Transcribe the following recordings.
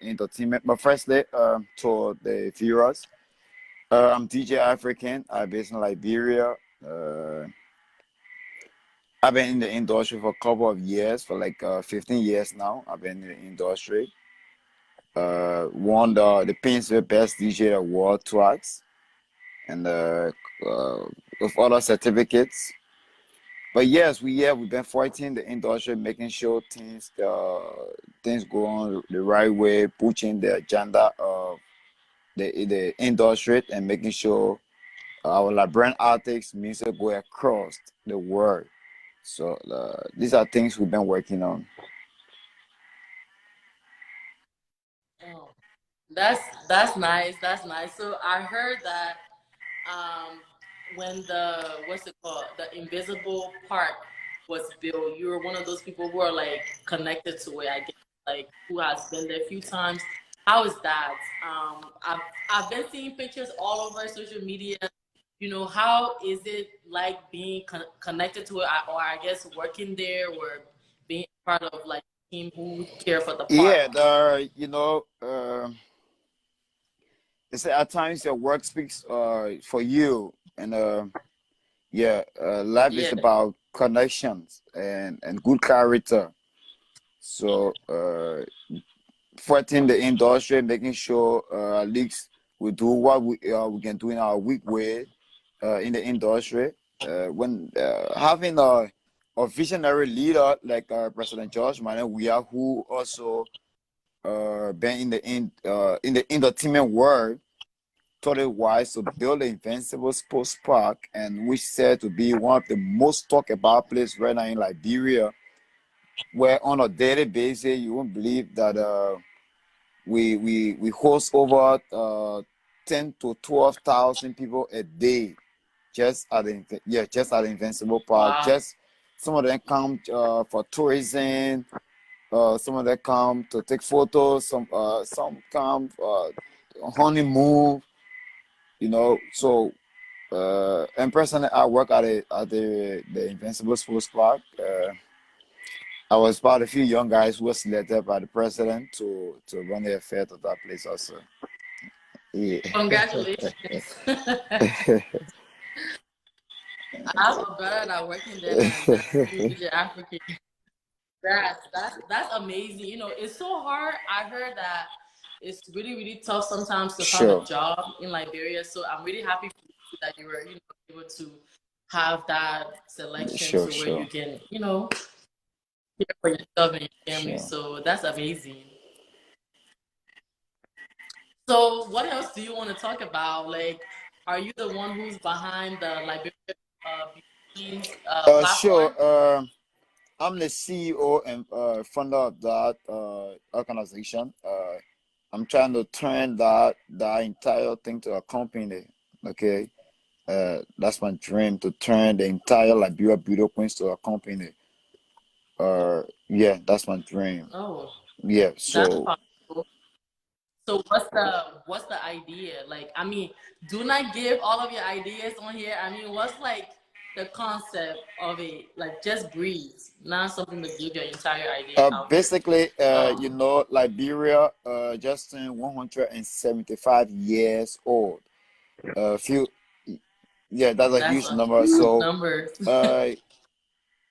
entertainment. But firstly, to the viewers, I'm DJ African. I'm based in Liberia. Uh, I've been in the industry for a couple of years, for like 15 years now. I've been in the industry. Won the Painsville Best DJ Award twice, and with other certificates. But yes, we've been fighting the industry, making sure things go on the right way, pushing the agenda of the industry, and making sure our Liberian artists music go across the world. So these are things we've been working on. Oh, that's nice. That's nice. So I heard that um when the what's it called, the invisible park was built, you were one of those people who are like connected to it, I guess, like who has been there a few times. How is that? I've been seeing pictures all over social media. How is it like being connected to it, or I guess working there, or being part of like team who care for the park? Yeah, it's at times your work speaks for you, and yeah, life is Yeah. about connections and good character. So fighting the industry, making sure at least we do what we can do in our weak way in the industry. When having a visionary leader like President George Manuel Weah, who also been in the entertainment world, thought it wise to build the Invincible Sports Park, and which said to be one of the most talked about places right now in Liberia, where on a daily basis you won't believe that we host over 10 to 12,000 people a day just at the Invincible Park. Wow. Just some of them come for tourism. Some of them come to take photos. Some come honeymoon. So and personally, I work at the Invincible Sports Park. I was part of a few young guys who were selected by the president to run the affairs of that place also. Yeah. Congratulations. I have a brother that working there that's DJ African. That's amazing. It's so hard. I heard that it's really, really tough sometimes to find a Sure. job in Liberia. So I'm really happy for you that you were, able to have that selection Sure. to where you Sure. can, care for yourself and your family. Sure. So that's amazing. So what else do you want to talk about? Like, are you the one who's behind the Liberian Beauties Sure. platform? I'm the CEO and founder of that organization. I'm trying to turn that entire thing to a company. Okay, that's my dream, to turn the entire Liberia Beauty Queens to a company. Yeah, that's my dream. Oh, Yeah. that's So possible. So what's the idea? Like, I mean, do not give all of your ideas on here. I mean, what's like the concept of it? Like, just breathe. Not something to give your entire idea out here. basically, Um, Liberia just turned 175 years old. Few, yeah, that's a that's huge a number. huge So, number. uh,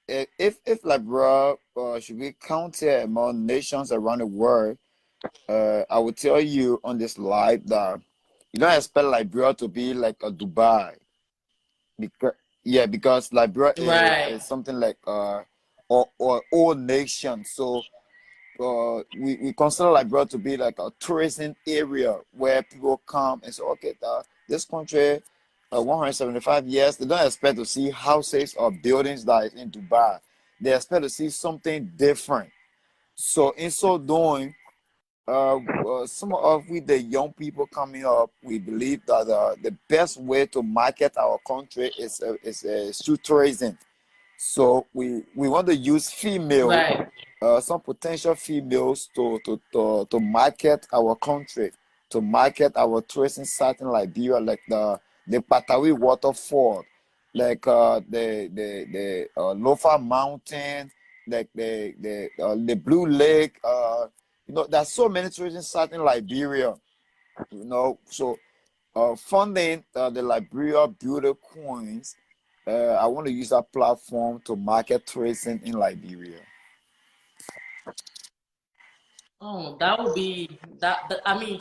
if Liberia should be counted among nations around the world, I would tell you on this live that you don't expect Liberia to be like a Dubai, because because Liberia Right. is something like or old nation. So we consider Liberia to be like a tourism area where people come and say, okay, this country, 175 years, they don't expect to see houses or buildings that is in Dubai. They expect to see something different. So in so doing, some of we the young people coming up, we believe that the best way to market our country is through tourism. So we want to use female, Right. some potential females to market our country, to market our tourism site in Liberia, like the Patawi waterfall, like the Lofa Mountain, like the Blue Lake, You know, there's so many tourism sites in Liberia. You know, so funding the Liberia Beauty Queens. I want to use that platform to market tourism in Liberia. Oh, that would be I mean,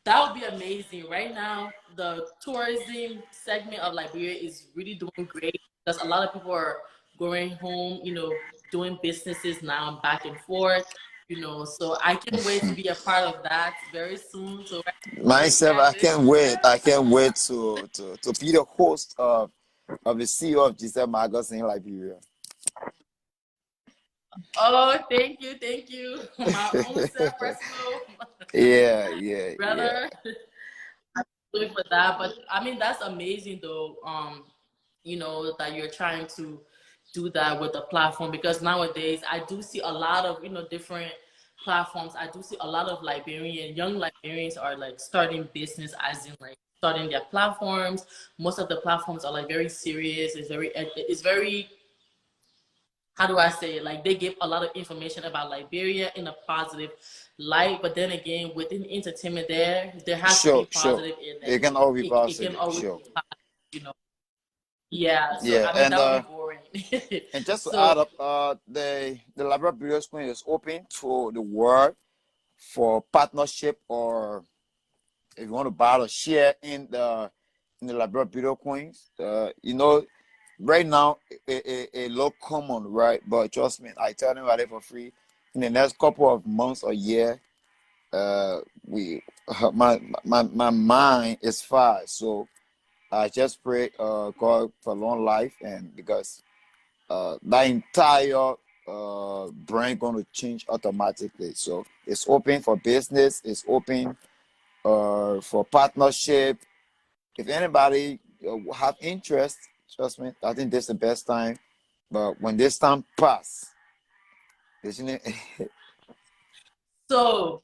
that would be amazing. Right now, the tourism segment of Liberia is really doing great because a lot of people are going home, doing businesses now back and forth. So I can't wait to be a part of that very soon. So right now, working Myself, at I this. can't wait. I can't wait to be the host of the CEO of GISELLE magazine in Liberia. Oh, thank you. My own self personal Yeah, yeah, yeah. brother. Good for that. But I mean, that's amazing though. That you're trying to do that with the platform because nowadays I do see a lot of different platforms. I do see a lot of young Liberians are like starting business, as in like starting their platforms. Most of the platforms are like very serious. It's very how do I say it? Like they give a lot of information about Liberia in a positive light, but then again, within entertainment, there has to be Sure, sure. positive in It it. can all be It can positive. always Sure. be positive, you know. Yeah, so Yeah, I mean that would be boring. and just to So add up, the Liberia Beauty Queen is open to the world for partnership, or if you want to buy or share in the Liberia Beauty Queens. You know, right now a low common, right? But trust me, I tell them about it for free. In the next couple of months or year, we my mind is fire. So I just pray God for long life, and because that entire brand gonna change automatically. So it's open for business. It's open for partnership. If anybody have interest, trust me, I think this is the best time. But when this time pass, isn't it? so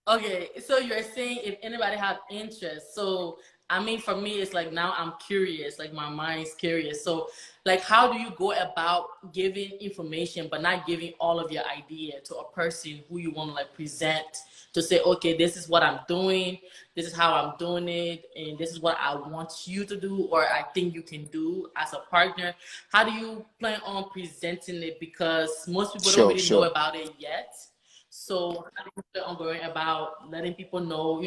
okay, so you're saying if anybody have interest. So I mean for me it's like now I'm curious, like my mind's curious. So like how do you go about giving information but not giving all of your idea to a person who you want to like present to say, okay, this is what I'm doing, this is how I'm doing it, and this is what I want you to do or I think you can do as a partner. How do you plan on presenting it? Because most people don't Sure, really know sure. about it yet. So how do you feel ongoing about letting people know,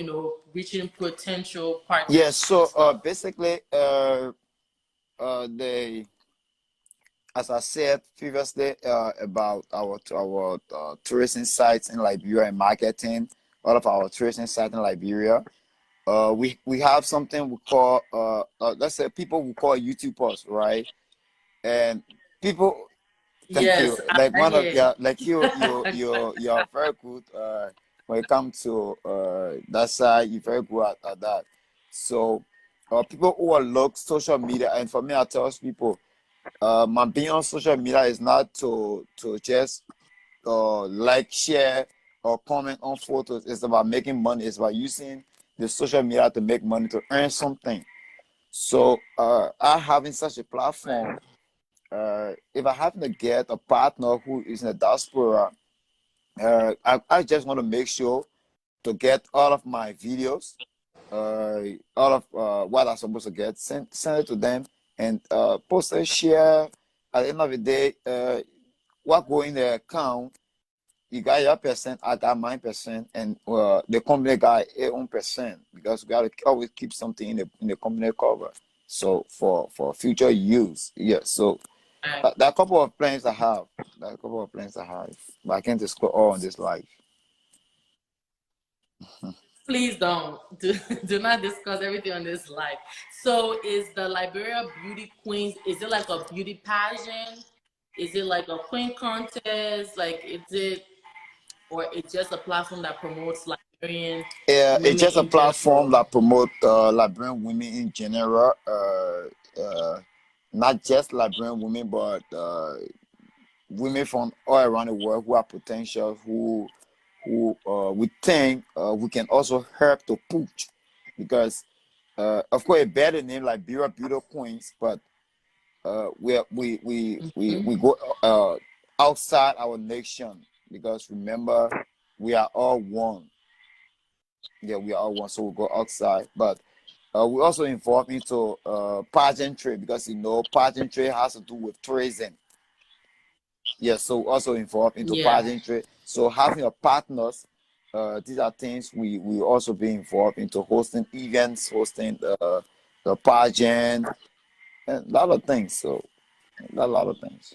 reaching potential Yeah. partners and So stuff? basically, the as I said previously about our tourism sites in Liberia and marketing all of our tourism sites in Liberia. We have something we call let's say people will call YouTubers, right? And people, thank you. Yes, I Like like one of it. yeah, like you're very good when it comes to that side. You're very good at that. So people who are look social media, and for me, I tell people, my being on social media is not to just like, share, or comment on photos. It's about making money. It's about using the social media to make money, to earn something. So I having such a platform, if I happen to get a partner who is in the diaspora, I just want to make sure to get all of my videos, all of what I'm supposed to get, send it to them, and post and share. At the end of the day, what go in the account, you got your percent, I got my percent, and the company got their own percent, because we got to always keep something in the company cover. So for future use, yeah. So there are a couple of plans I have. There are a couple of plans I have, but I can't discuss all on this live. Please don't do not discuss everything on this live. So is the Liberia Beauty Queens, is it like a beauty pageant? Is it like a queen contest? Like is it, or it's just a platform that promotes Liberian Yeah, it's women just a in platform general? that promote Liberian women in general. Not just Liberian women, but women from all around the world who have potential, who we think we can also help to push, because of course a better name like Beauty Queens, but we Mhm. go outside our nation, because remember we are all one. Yeah, we are all one. So we go outside, but we also involved into pageantry, because pageantry has to do with tourism. Yeah, so also involved into Yeah. pageantry. So having a partners, these are things we also be involved into, hosting events, hosting the pageant, and a lot of things. So a lot of things.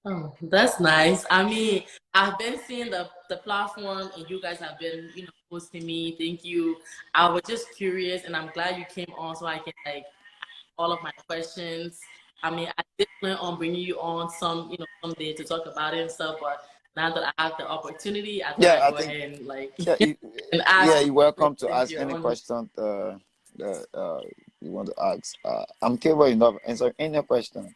Oh, that's nice. I mean, I've been seeing the platform, and you guys have been, hosting me. Thank you. I was just curious, and I'm glad you came on so I can like all of my questions. I mean, I did plan on bringing you on someday to talk about it and stuff, but now that I have the opportunity, I thought Yeah, I'd I go think ahead and like yeah, and yeah, ask you're welcome to since ask you're any on. question you want to ask. I'm capable enough to answer any question.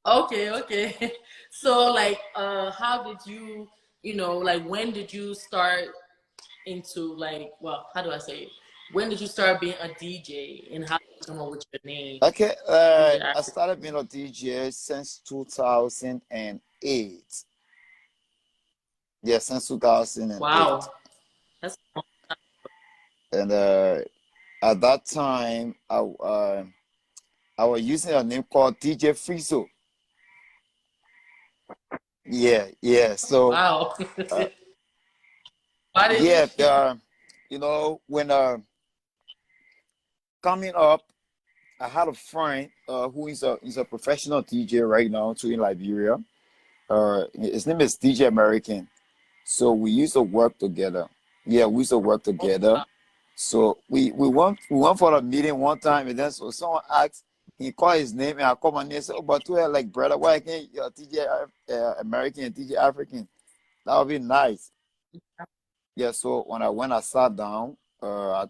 Okay, okay. So like how did you, like when did you start into like, well, how do I say it? When did you start being a DJ and how did you come up with your name? Okay, DJ I African. started being a DJ since 2008. Yeah, since 2008. Wow. That's And at that time, I was using a name called DJ Friso. Yeah, yeah. So, wow. uh, Why did yeah, you when coming up, I had a friend who is a professional DJ right now too in Liberia. His name is DJ American. So we used to work together. Yeah, we used to work oh, together. wow. So we went for a meeting one time, and then so someone asked, he called his name, and I called my name and said, "Oh, but we are like brother, why can't you DJ American and DJ African? That would be nice." Yeah. So when I sat down, I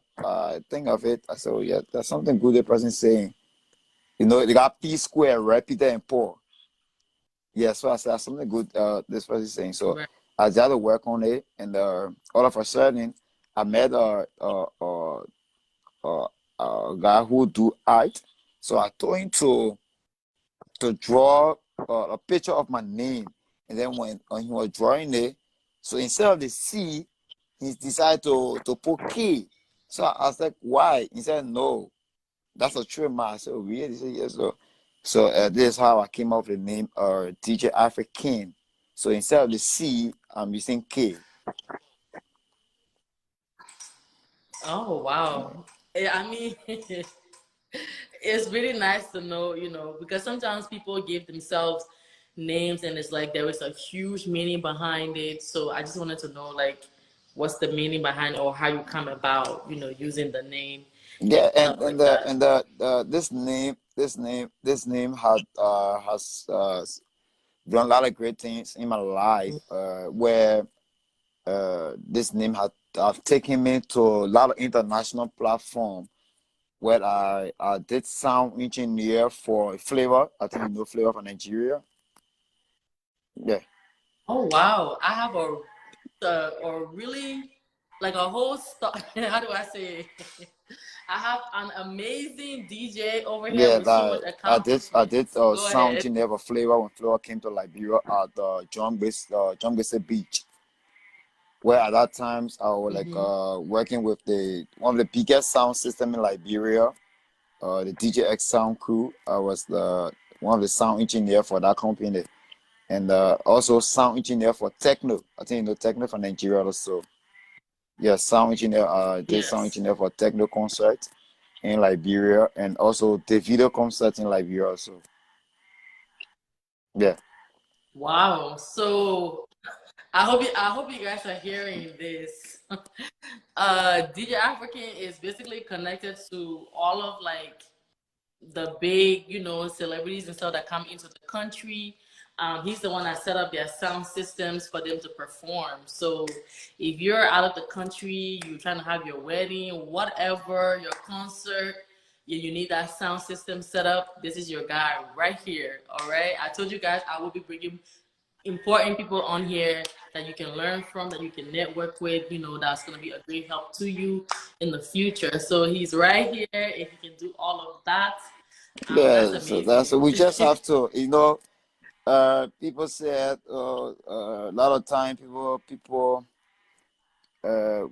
think of it. I said, "Oh yeah, that's something good." The person saying, they got P Square, right? Peter and Paul. Yeah. So I said, "That's something good." This person saying. So Right. I started to work on it, and all of a sudden, I met uh, a guy who do art. So I told him to draw a picture of my name, and then when he was drawing it, so instead of the C, he decided to put K. So I was like, "Why?" He said, "No, that's a trademark." I said, "Oh, really?" He said, "Yes." So this is how I came up with the name DJ African. So instead of the C, I'm using K. Oh wow. Yeah, I mean it's really nice to know, because sometimes people give themselves names and it's like there is a huge meaning behind it. So I just wanted to know like what's the meaning behind or how you come about, using the name and Yeah, and stuff and like the that. and the this name has done a lot of great things in my life. Where this name have taken me to a lot of international platform. Where I did sound engineer for Flavor. I think you know Flavor from Nigeria. Yeah, Oh wow. I have a really like a whole how do I say it? I have an amazing DJ over here yeah. with so That much I accomplishments. did So go sound ahead. engineer for Flavor when Flavor came to Liberia at John Gise Beach. Where at that times I was like Hmm. working with the one of the biggest sound system in Liberia, the DJX Sound Crew. I was the one of the sound engineer for that company, and also sound engineer for Techno. I think you know Techno from Nigeria also. Yeah, sound engineer. Did sound Yes. engineer for Techno concert in Liberia, and also the video concert in Liberia also. Yeah, Wow. So I hope you guys are hearing this. DJ African is basically connected to all of like the big, celebrities and stuff that come into the country. He's the one that set up their sound systems for them to perform. So if you're out of the country, you're trying to have your wedding, whatever, your concert, you need that sound system set up, this is your guy right here. All right. I told you guys I will be bringing important people on here that you can learn from, that you can network with, that's going to be a great help to you in the future. So he's right here. If you can do all of that, that's yeah. So amazing. we just have to, People said a lot of time people uh,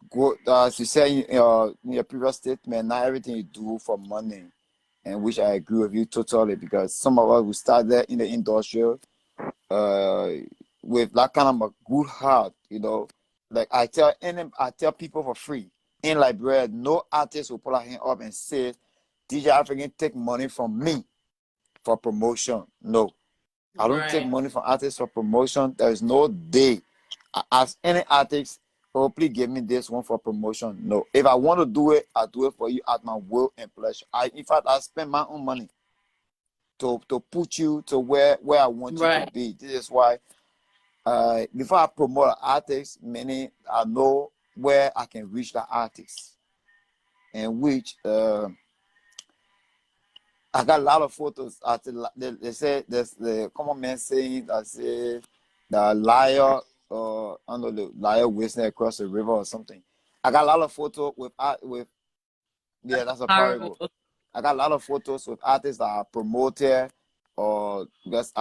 go as you said in your previous statement, not everything you do for money, and which I agree with you totally, because some of us who started in the industry uh, with that kind of a good heart, like I tell people for free in Liberia, no artist will put a hand up and say DJ African take money from me for promotion. No, I don't take Right. money from artists for promotion. There is no day I ask any artist, oh, please give me this one for promotion. No. If I want to do it, I do it for you at my will and pleasure. In fact, I spend my own money to put you to where I want you to Right. be. This is why before I promote an artist, meaning I know where I can reach the artist, and which I got a lot of photos. They say there's the common man saying that say the liar, I don't know, the liar whistling across the river or something. I got a lot of photos with yeah, that's a Horrible. parable. I got a lot of photos with artists that are promoted, or because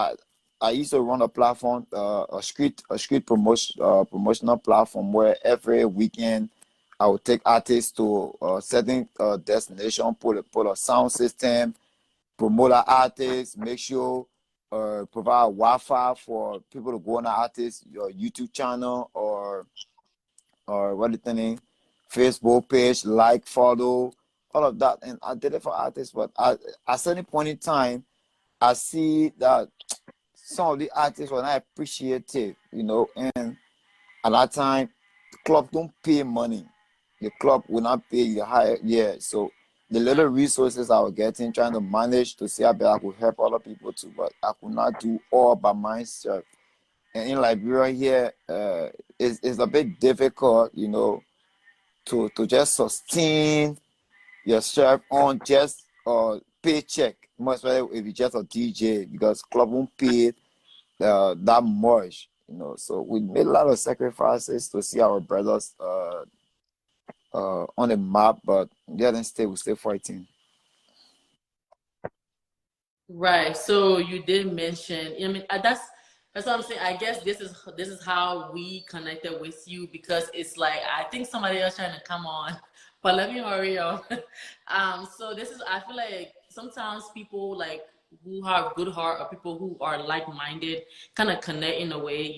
I used to run a platform, a street promotional platform where every weekend I would take artists to a certain destination, put a sound system, promote our artists, make sure provide Wi-Fi for people to go on the artist your YouTube channel, or what is the name, Facebook page, like, follow, all of that. And I did it for artists, but at a certain point in time, I see that some of the artists were not appreciative, and at that time, the club don't pay money. The club will not pay you higher, yeah. So the little resources I was getting, trying to manage to see how I could help other people too, but I could not do all by myself. And in Liberia here, it's a bit difficult, to just sustain yourself on just a paycheck, much better if you're just a DJ, because club won't pay that much, So we made a lot of sacrifices to see our brothers on the map, but yeah, then we stay fighting. Right. So you did mention, I mean, that's what I'm saying. I guess this is how we connected with you, because it's like I think somebody else trying to come on, but let me hurry up. So this is, I feel like sometimes people like who have good heart, or people who are like-minded, kind of connect in a way.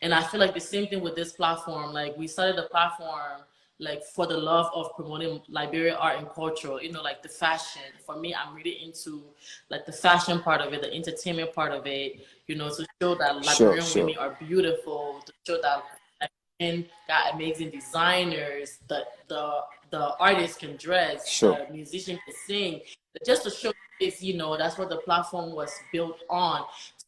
And I feel like the same thing with this platform. Like we started the platform like for the love of promoting Liberian art and culture, like the fashion. For me, I'm really into like the fashion part of it, the entertainment part of it, to show that Sure, Liberian sure, women are beautiful, to show that men got amazing designers, the artists can dress, sure, the musician can sing, just to show this, that's what the platform was built on.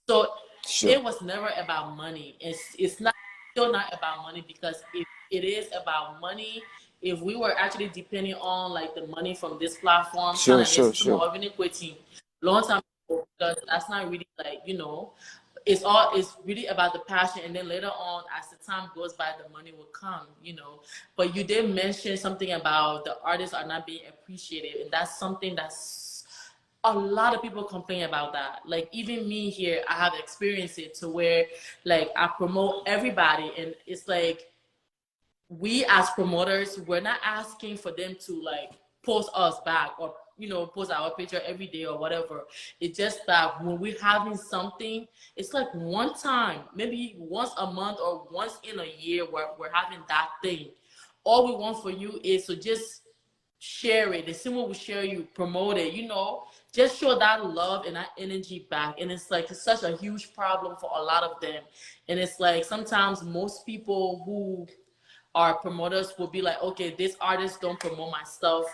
So sure, it was never about money. It's not still not about money, because if it is about money, if we were actually depending on like the money from this platform, kind sure, of yes, sure, some sure, of even quitting long time ago, because that's not really like it's really about the passion, and then later on, as the time goes by, the money will come. But you did mention something about the artists are not being appreciated, and that's something that's a lot of people complain about that. Like even me here, I have experienced it to where like I promote everybody, and it's like we as promoters, we're not asking for them to like post us back, or post our picture every day or whatever. It's just that when we're having something, it's like one time, maybe once a month or once in a year, where we're having that thing. All we want for you is to just share it. The same way we share, you promote it, just show that love and that energy back. And it's like it's such a huge problem for a lot of them. And it's like sometimes most people who our promoters will be like, okay, this artist don't promote my stuff,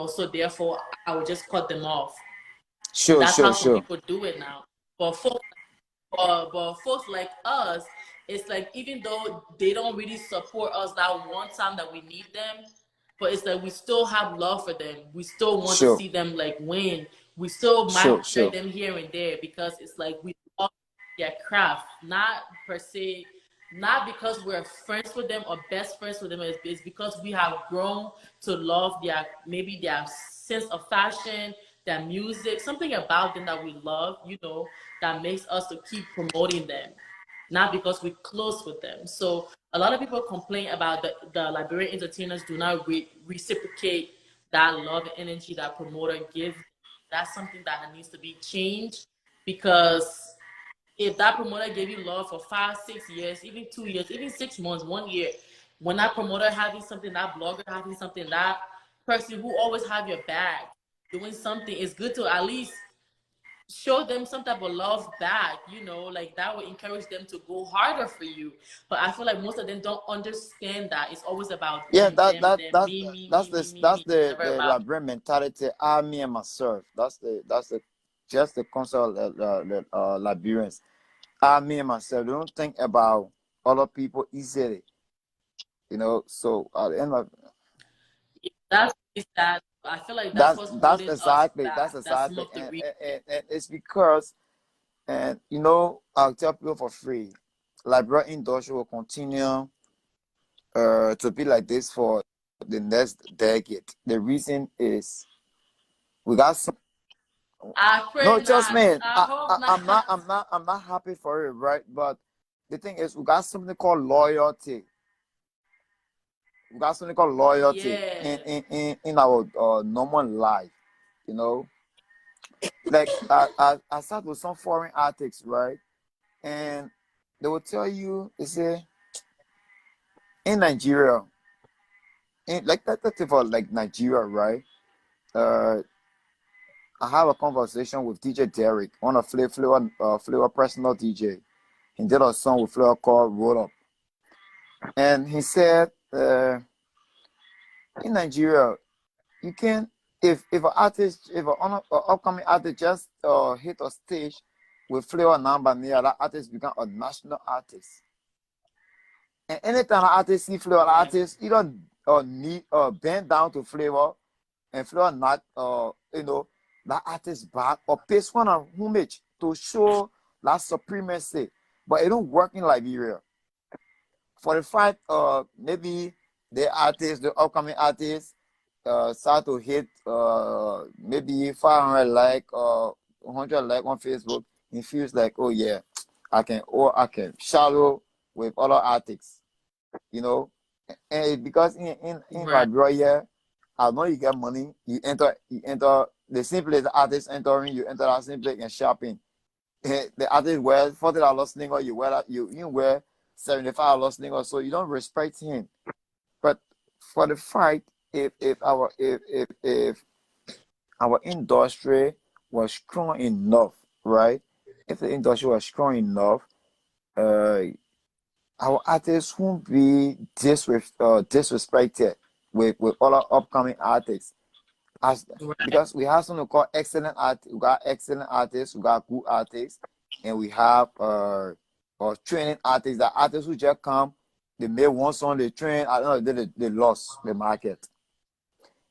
so therefore I will just cut them off. And sure, that's sure, how some sure, people do it now. But folks like us, it's like even though they don't really support us that one time that we need them, but it's like we still have love for them. We still want to sure, see them like win. We still might sure, share sure, them here and there, because it's like we love their craft, not per se, not because we're friends with them or best friends with them. It's because we have grown to love their maybe their sense of fashion, their music, something about them that we love, you know, that makes us to keep promoting them, not because we're close with them. So a lot of people complain about the Liberian entertainers do not reciprocate that love and energy that promoter gives. That's something that needs to be changed, because if that promoter gave you love for 5, 6 years, even 2 years, even 6 months, 1 year, when that promoter having something, that blogger having something, that person who always have your back doing something, it's good to at least show them some type of love back, you know, like that will encourage them to go harder for you. But I feel like most of them don't understand that it's always about Yeah, them, that them, that them, that's me, me, that's me, the me, me, that's me. It's the never the about Liberian mentality. I, me, and myself. That's the just the concept of the Liberians. I, me, and myself. They don't think about other people easily. You know. So at the end of that's that. I feel like that's that's what's that's holding us exactly back. that's That's some exactly, of the reason. and it's because, and you know, I'll tell people for free, Liberian industry will continue to be like this for the next decade. The reason is we got some. I No, pray just not. man, I hope I'm not, not. I'm not happy for it, right? But the thing is, we got something called loyalty. We got something called loyalty Yeah. in our normal life. You know, like I sat with some foreign artists, right? And they will tell you, they say, in Nigeria, in like that for like Nigeria, right? Uh, I have a conversation with DJ Derek, one of Flavor personal DJ. He did a song with Flavor called Roll Up. And he said, in Nigeria, you can, if an artist, if an upcoming artist just hit a stage with Flavor number near, that artist become a national artist. And anytime an artist see Flavor Right. artist, you don't need bend down to Flavor, and Flavor not you know, that artist back or paste one of homage to show that supremacy. But it don't work in Liberia. For the fact maybe the artist, the upcoming artist, start to hit maybe 500 like 100 like on Facebook, he feels like, oh yeah, I can shallow with other artists, you know. And because in Right. Liberia, I know you get money, you enter the simplest artist entering, you enter that simple and shopping. The artist wears $40 sneaker, you wear that, you wear $75 sneaker, so you don't respect him. But for the fact, if our industry was strong enough, right? If the industry was strong enough, uh, our artists won't be disrespected with other upcoming artists. As Right. because we have something called excellent art, we got excellent artists, we got good artists, and we have training artists. The artists who just come, they made one song, they train, I don't know, they lost the market.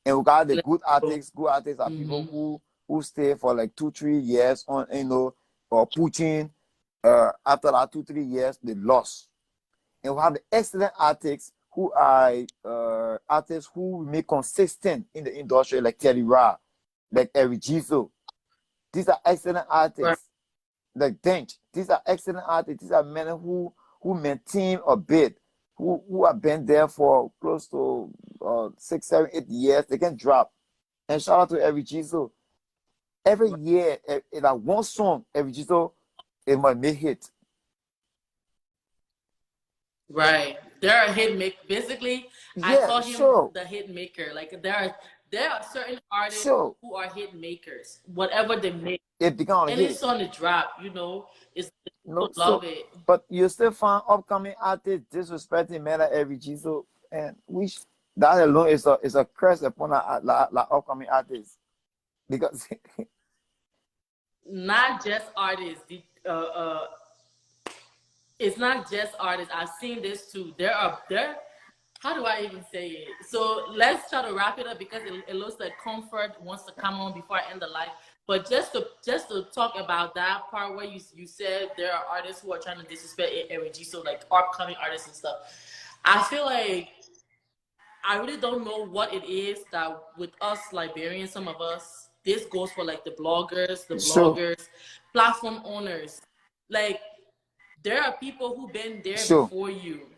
And we got the good artists. Good artists are people Mm-hmm. who stay for like 2 3 years on, you know, or pushing. After that 2 3 years, they lost. And we have the excellent artists who are artists who remain consistent in the industry, like Terry Ra, like Eric Giso. These are excellent Right. artists. Like Dench. These are excellent artists. These are men who maintain a bit, who have been there for close to 6 7 8 years. They can drop. And shout out to Eric Giso. Every year, in that one song, Eric Giso, it might make hit. Right. They're a hit maker. Basically, I Yeah, call him sure, the hit maker. Like there are certain artists sure. who are hit makers. Whatever they make, It become a any hit. song they drop, you know, is No, people so love it. but you still find upcoming artists disrespecting men like every so, and which that alone is a curse upon la upcoming artists because Not just artists. It's not just artists. I've seen this too. There. How do I even say it? So let's try to wrap it up because it looks like Comfort wants to come on before I end the live. But just to talk about that part where you said there are artists who are trying to disrespect ARG, so like upcoming artists and stuff. I feel like I really don't know what it is that with us Liberians, some of us this goes for like the bloggers, Sure. platform owners. Like, there are people who've been there Sure. before you,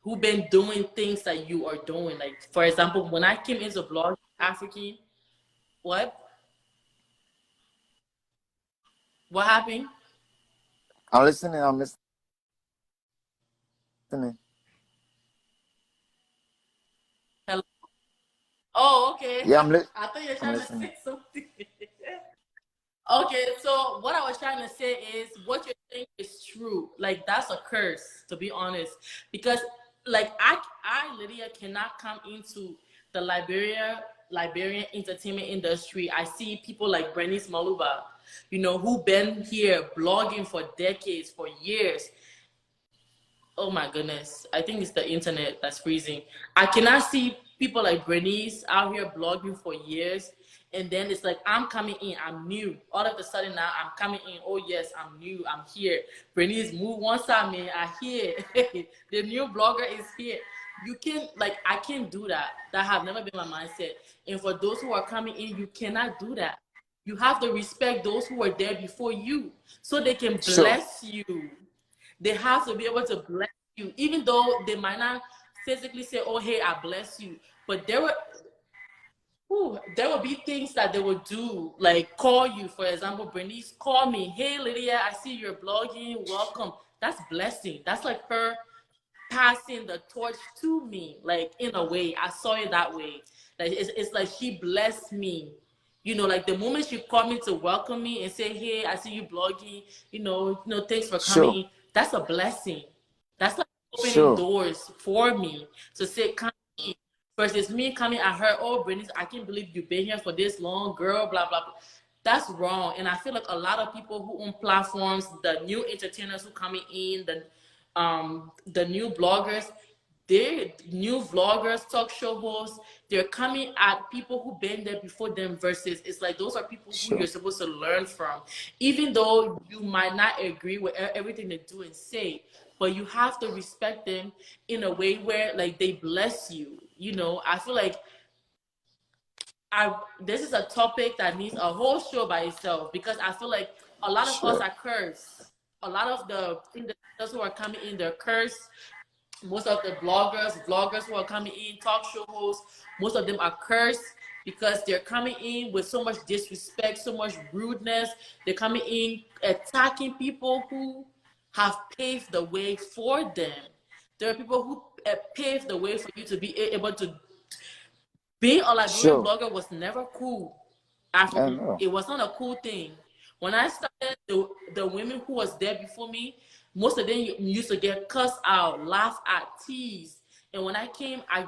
who've been doing things that you are doing. Like, for example, when I came into blogging, African, what? What happened? I'm listening. I'm listening. Hello? Oh, okay. Yeah, I thought you were I'm trying to listening. say something. Okay, so what I was trying to say is what you're saying is true. Like, that's a curse, to be honest. Because like Lydia cannot come into the Liberian entertainment industry. I see people like Bernice Maluba, you know, who been here blogging for decades, for years. Oh my goodness. I think it's the internet that's freezing. I cannot see people like Bernice out here blogging for years. And then it's like, I'm coming in, I'm new. All of a sudden now I'm coming in. Oh yes, I'm new, I'm here. Bernice, move one side, man. I hear the new blogger is here. You can, like, I can't do that. That have never been my mindset. And for those who are coming in, you cannot do that. You have to respect those who were there before you so they can Sure. bless you. They have to be able to bless you, even though they might not physically say, "Oh, hey, I bless you," but there will be things that they will do, like call you. For example, Bernice call me, "Hey, Lydia, I see you're blogging. Welcome." That's blessing. That's like her passing the torch to me, like, in a way. I saw it that way. Like, it's like she blessed me. You know, like the moment she called me to welcome me and say, "Hey, I see you blogging, thanks for coming Sure. in." That's a blessing. That's like opening Sure. doors for me to say, "Come in." Versus me coming at her, "Oh, Brittany, I can't believe you've been here for this long, girl, blah, blah, blah." That's wrong. And I feel like a lot of people who own platforms, the new entertainers who coming in, the new bloggers, they're new vloggers, talk show hosts, they're coming at people who've been there before them, versus it's like those are people who Sure. you're supposed to learn from. Even though you might not agree with everything they do and say, but you have to respect them in a way where like they bless you. You know, I feel like this is a topic that needs a whole show by itself, because I feel like a lot of us Sure. are cursed. A lot of the individuals who are coming in, they're cursed. Most of the vloggers who are coming in, talk show hosts, most of them are cursed because they're coming in with so much disrespect, so much rudeness. They're coming in attacking people who have paved the way for them. There are people who paved the way for you to be able to. Being a Liberian Sure. blogger was never cool. I African, know. it was not a cool thing. When I started, the women who was there before me, most of them used to get cussed out, laughed at, teased. And when I came, I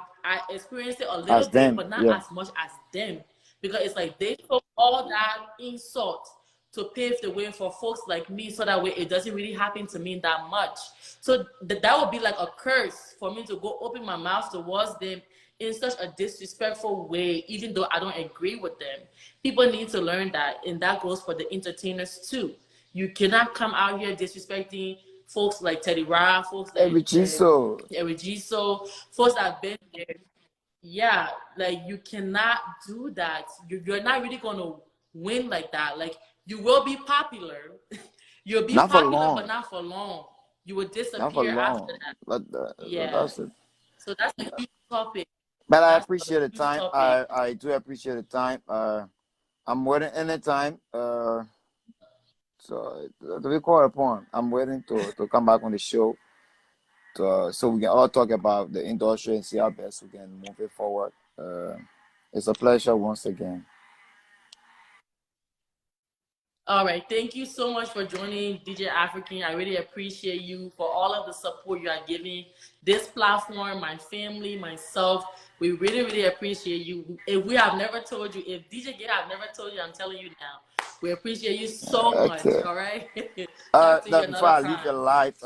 experienced it a little As bit, them. but not Yeah. as much as them. Because it's like they took all that insult to pave the way for folks like me, so that way it doesn't really happen to me that much. So that would be like a curse for me to go open my mouth towards them in such a disrespectful way, even though I don't agree with them. People need to learn that, and that goes for the entertainers too. You cannot come out here disrespecting folks like Teddy Ra, folks like Every Chiso. Erigiso, folks that have been there. Yeah, like you cannot do that. You're not really gonna win like that. Like, you will be popular. You'll be Not for popular, but long. not for long. You will Not for disappear after long. that. But Yeah. that's it. So that's a huge topic. But I That's a appreciate the huge time. topic. I do appreciate the time. I'm waiting any time. So to be called upon, I'm waiting to come back on the show so we can all talk about the industry and see how best we can move it forward. It's a pleasure once again. All right. Thank you so much for joining DJ African. I really appreciate you for all of the support you are giving this platform, my family, myself. We really, really appreciate you. If we have never told you, if DJ Get have never told you, I'm telling you now. We appreciate you so much. Okay. All right. Talk to you Before another I leave your time. life,